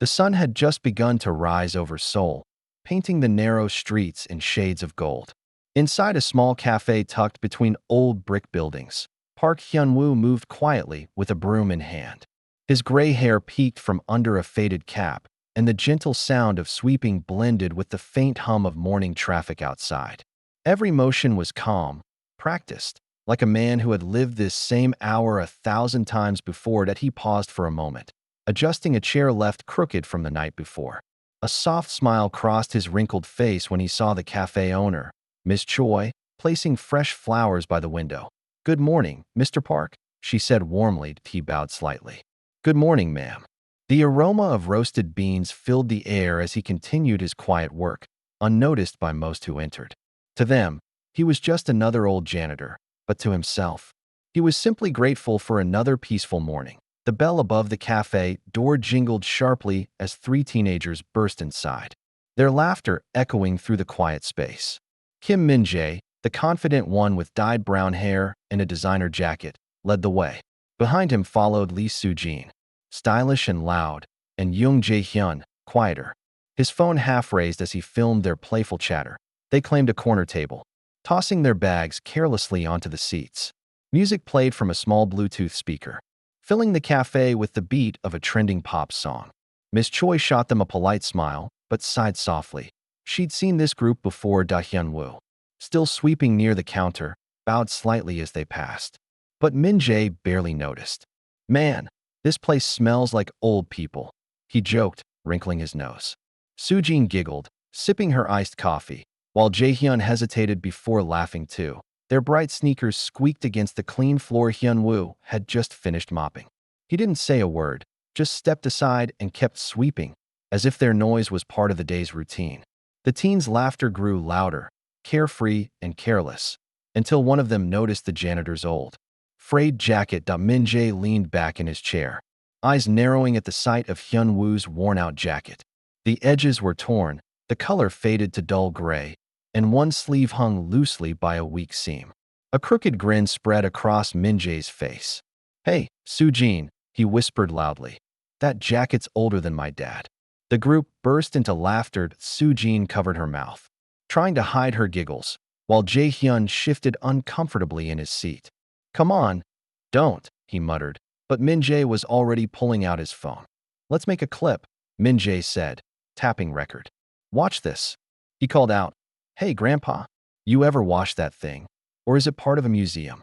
The sun had just begun to rise over Seoul, painting the narrow streets in shades of gold. Inside a small cafe tucked between old brick buildings, Park Hyun-woo moved quietly with a broom in hand. His gray hair peeked from under a faded cap, and the gentle sound of sweeping blended with the faint hum of morning traffic outside. Every motion was calm, practiced, like a man who had lived this same hour 1,000 times before. That he paused for a moment, adjusting a chair left crooked from the night before. A soft smile crossed his wrinkled face when he saw the cafe owner, Miss Choi, placing fresh flowers by the window. "Good morning, Mr. Park," she said warmly. He bowed slightly. "Good morning, ma'am." The aroma of roasted beans filled the air as he continued his quiet work, unnoticed by most who entered. To them, he was just another old janitor, but to himself, he was simply grateful for another peaceful morning. The bell above the cafe door jingled sharply as three teenagers burst inside, their laughter echoing through the quiet space. Kim Min-jae, the confident one with dyed brown hair and a designer jacket, led the way. Behind him followed Lee Soo-jin, stylish and loud, and Young Jae-hyun, quieter, his phone half raised as he filmed their playful chatter. They claimed a corner table, tossing their bags carelessly onto the seats. Music played from a small Bluetooth speaker, filling the cafe with the beat of a trending pop song. Miss Choi shot them a polite smile, but sighed softly. She'd seen this group before. Da-hyun-woo, still sweeping near the counter, bowed slightly as they passed. But Min-jae barely noticed. "Man, this place smells like old people," he joked, wrinkling his nose. Soo-jin giggled, sipping her iced coffee, while Jae-hyun hesitated before laughing too. Their bright sneakers squeaked against the clean floor. Hyun-woo had just finished mopping. He didn't say a word, just stepped aside and kept sweeping, as if their noise was part of the day's routine. The teens' laughter grew louder, carefree and careless, until one of them noticed the janitor's old, frayed jacket. Min-jae leaned back in his chair, eyes narrowing at the sight of Hyun-woo's worn-out jacket. The edges were torn, the color faded to dull gray, and one sleeve hung loosely by a weak seam. A crooked grin spread across Min-jae's face. "Hey, Soo-jin," he whispered loudly. "That jacket's older than my dad." The group burst into laughter. Soo-jin covered her mouth, trying to hide her giggles, while Jae-hyun shifted uncomfortably in his seat. "Come on, don't," he muttered, but Min-jae was already pulling out his phone. "Let's make a clip," Min-jae said, tapping record. "Watch this," he called out. "Hey, Grandpa, you ever wash that thing? Or is it part of a museum?"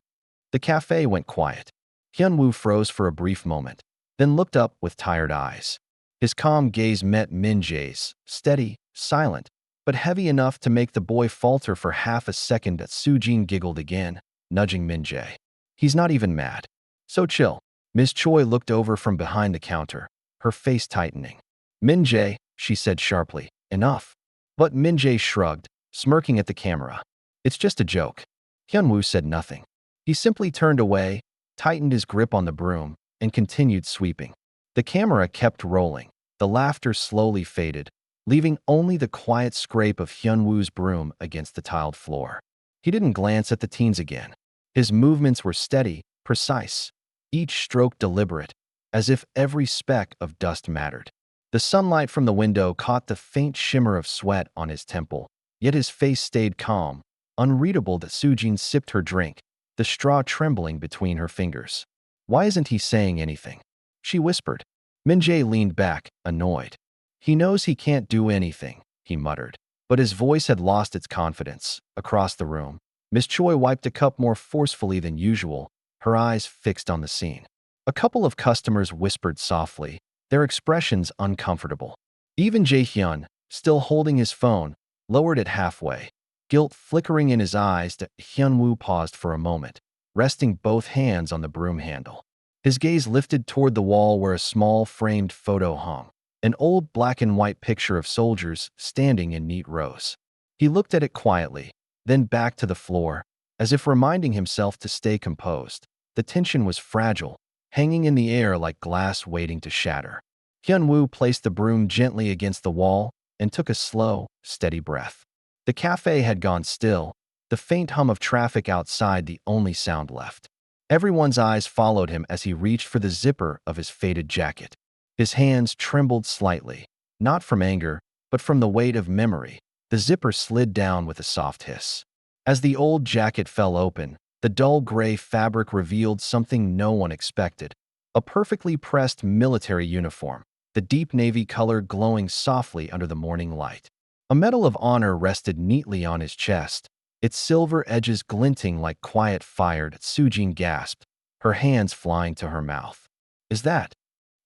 The cafe went quiet. Hyun-woo froze for a brief moment, then looked up with tired eyes. His calm gaze met Min-jae's, steady, silent, but heavy enough to make the boy falter for half a second. Soo-jin giggled again, nudging Min-jae. "He's not even mad. So chill." Miss Choi looked over from behind the counter, her face tightening. "Min-jae," she said sharply, "enough." But Min-jae shrugged, smirking at the camera. "It's just a joke." Hyun-woo said nothing. He simply turned away, tightened his grip on the broom, and continued sweeping. The camera kept rolling. The laughter slowly faded, leaving only the quiet scrape of Hyun-woo's broom against the tiled floor. He didn't glance at the teens again. His movements were steady, precise, each stroke deliberate, as if every speck of dust mattered. The sunlight from the window caught the faint shimmer of sweat on his temple, yet his face stayed calm, unreadable. Soo-jin sipped her drink, the straw trembling between her fingers. "Why isn't he saying anything?" she whispered. Min-jae leaned back, annoyed. "He knows he can't do anything," he muttered. But his voice had lost its confidence. Across the room, Miss Choi wiped a cup more forcefully than usual, her eyes fixed on the scene. A couple of customers whispered softly, their expressions uncomfortable. Even Jae-hyun, still holding his phone, lowered it halfway, guilt flickering in his eyes. Hyun-woo paused for a moment, resting both hands on the broom handle. His gaze lifted toward the wall where a small framed photo hung, an old black and white picture of soldiers standing in neat rows. He looked at it quietly, then back to the floor, as if reminding himself to stay composed. The tension was fragile, hanging in the air like glass waiting to shatter. Hyun-woo placed the broom gently against the wall and took a slow, steady breath. The cafe had gone still, the faint hum of traffic outside the only sound left. Everyone's eyes followed him as he reached for the zipper of his faded jacket. His hands trembled slightly, not from anger, but from the weight of memory. The zipper slid down with a soft hiss. As the old jacket fell open, the dull gray fabric revealed something no one expected. A perfectly pressed military uniform, the deep navy color glowing softly under the morning light. A Medal of Honor rested neatly on his chest, its silver edges glinting like quiet fire. Sujin gasped, her hands flying to her mouth. "Is that?"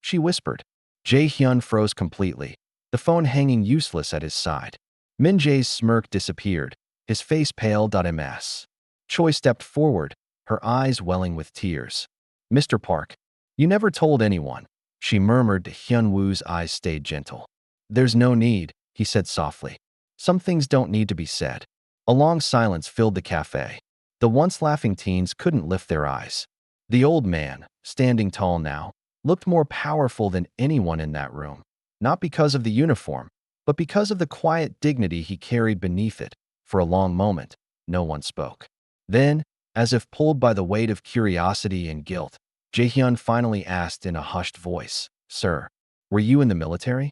she whispered. Jae-hyun froze completely, the phone hanging useless at his side. Min-jae's smirk disappeared, his face pale. Ms. Choi stepped forward, her eyes welling with tears. "Mr. Park, you never told anyone," she murmured. Hyun-woo's eyes stayed gentle. "There's no need," he said softly. "Some things don't need to be said." A long silence filled the cafe. The once laughing teens couldn't lift their eyes. The old man, standing tall now, looked more powerful than anyone in that room, not because of the uniform, but because of the quiet dignity he carried beneath it. For a long moment, no one spoke. Then, as if pulled by the weight of curiosity and guilt, Jae-hyun finally asked in a hushed voice, "Sir, were you in the military?"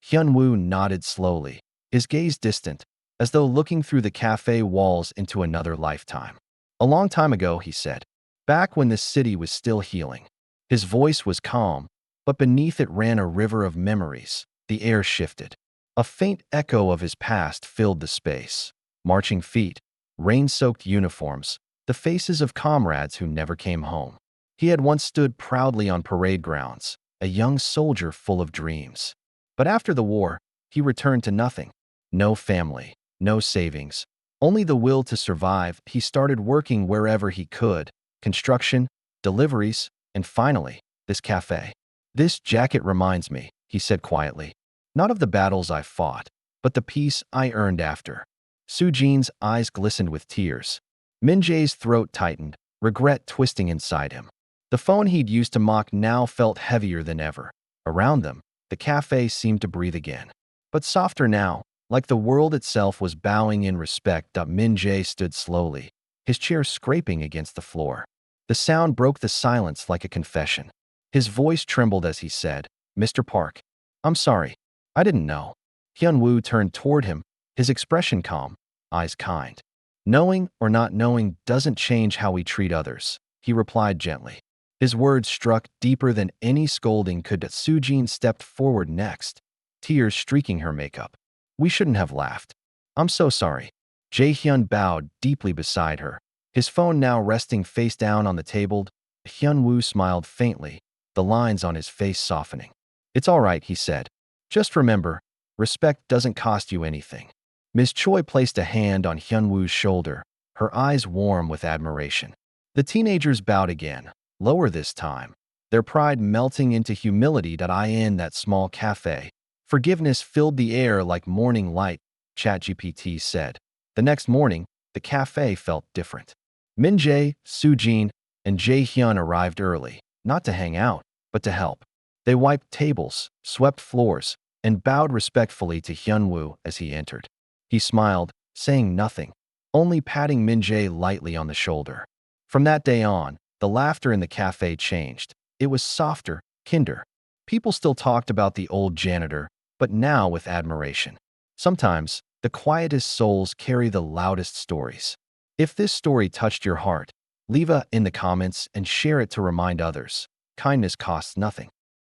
Hyun-woo nodded slowly, his gaze distant, as though looking through the cafe walls into another lifetime. "A long time ago," he said, "back when this city was still healing." His voice was calm, but beneath it ran a river of memories. The air shifted. A faint echo of his past filled the space. Marching feet, rain-soaked uniforms, the faces of comrades who never came home. He had once stood proudly on parade grounds, a young soldier full of dreams. But after the war, he returned to nothing. No family, no savings, only the will to survive. He started working wherever he could, construction, deliveries, and finally, this cafe. "This jacket reminds me," he said quietly, "not of the battles I fought, but the peace I earned after." Sujin's eyes glistened with tears. Min-jae's throat tightened, regret twisting inside him. The phone he'd used to mock now felt heavier than ever. Around them, the cafe seemed to breathe again. But softer now, like the world itself was bowing in respect. Min-jae stood slowly, his chair scraping against the floor. The sound broke the silence like a confession. His voice trembled as he said, "Mr. Park, I'm sorry. I didn't know." Hyun-woo turned toward him, his expression calm, eyes kind. "Knowing or not knowing doesn't change how we treat others," he replied gently. His words struck deeper than any scolding could. Sujin stepped forward next, tears streaking her makeup. "We shouldn't have laughed. I'm so sorry." Jae-hyun bowed deeply beside her, his phone now resting face down on the table. Hyun-woo smiled faintly, the lines on his face softening. "It's all right," he said. "Just remember, respect doesn't cost you anything." Ms. Choi placed a hand on Hyun-woo's shoulder, her eyes warm with admiration. The teenagers bowed again, lower this time, their pride melting into humility. In that small cafe, forgiveness filled the air like morning light, ChatGPT said. The next morning, the cafe felt different. Min-jae, Sujin, and Jae-hyun arrived early, not to hang out, but to help. They wiped tables, swept floors, and bowed respectfully to Hyun-woo as he entered. He smiled, saying nothing, only patting Min-jae lightly on the shoulder. From that day on, the laughter in the cafe changed. It was softer, kinder. People still talked about the old janitor, but now with admiration. Sometimes, the quietest souls carry the loudest stories. If this story touched your heart, leave a in the comments and share it to remind others. Kindness costs nothing.